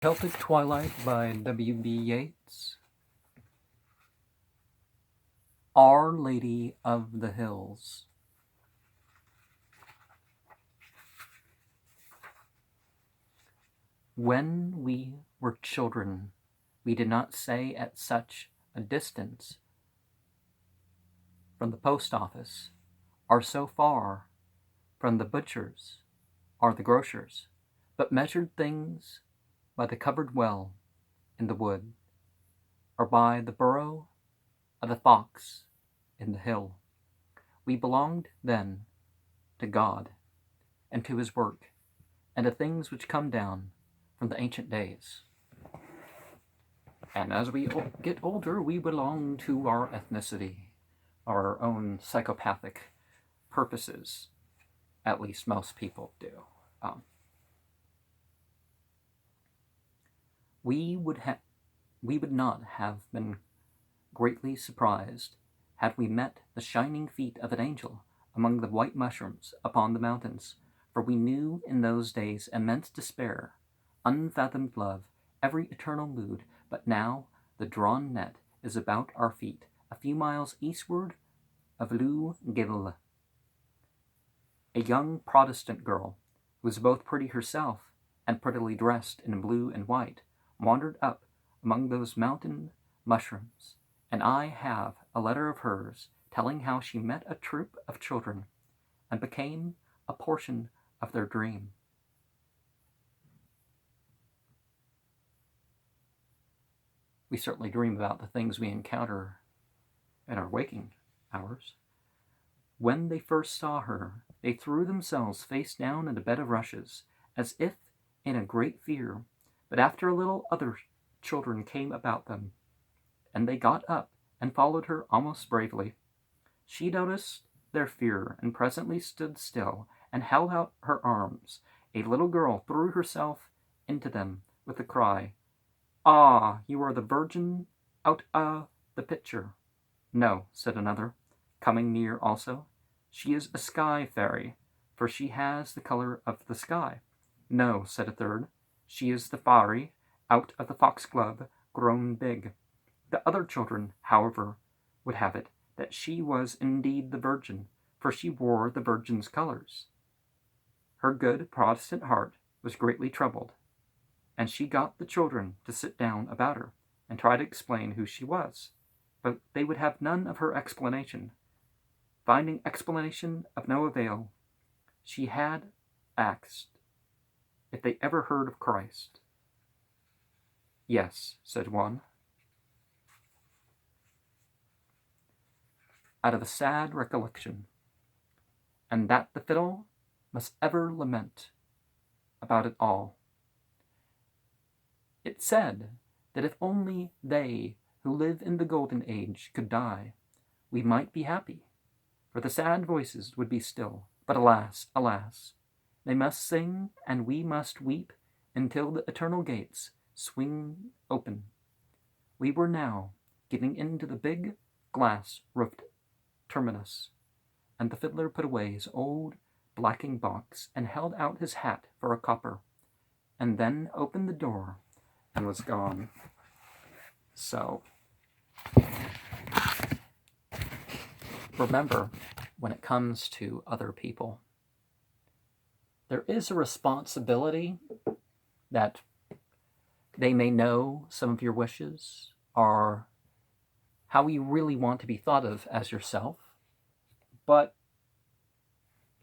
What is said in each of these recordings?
Celtic Twilight by W.B. Yeats. Our Lady of the Hills. When we were children, we did not say at such a distance from the post office, or so far from the butcher's or the grocer's, but measured things by the covered well in the wood, or by the burrow of the fox in the hill. We belonged then to God, and to his work, and to things which come down from the ancient days. And as we get older, we belong to our ethnicity, our own psychopathic purposes. At least most people do. We would not have been greatly surprised had we met the shining feet of an angel among the white mushrooms upon the mountains, for we knew in those days immense despair, unfathomed love, every eternal mood. But now the drawn net is about our feet, a few miles eastward of Lou Gille. A young Protestant girl, who was both pretty herself and prettily dressed in blue and white, wandered up among those mountain mushrooms, and I have a letter of hers telling how she met a troop of children and became a portion of their dream. We certainly dream about the things we encounter in our waking hours. When they first saw her, they threw themselves face down in a bed of rushes, as if in a great fear. But after a little, other children came about them, and they got up and followed her almost bravely. She noticed their fear, and presently stood still and held out her arms. A little girl threw herself into them with the cry, "Ah, you are the Virgin out of the picture." "No," said another, coming near also. "She is a sky fairy, for she has the color of the sky." "No," said a third, "she is the fairy out of the foxglove grown big." The other children, however, would have it that she was indeed the Virgin, for she wore the Virgin's colors. Her good Protestant heart was greatly troubled, and she got the children to sit down about her and try to explain who she was. But they would have none of her explanation. Finding explanation of no avail, she had asked if they ever heard of Christ. "Yes," said one. Out of a sad recollection, and that the fiddle must ever lament about it all. It said that if only they who live in the golden age could die, we might be happy, for the sad voices would be still. But alas, alas, they must sing and we must weep until the eternal gates swing open. We were now getting into the big glass-roofed terminus, and the fiddler put away his old blacking box and held out his hat for a copper, and then opened the door and was gone. So, remember, when it comes to other people, there is a responsibility that they may know some of your wishes or how you really want to be thought of as yourself. But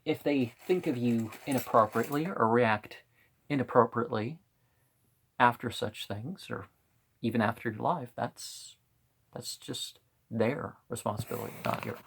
if they think of you inappropriately or react inappropriately after such things, or even after your life, that's just their responsibility, not yours.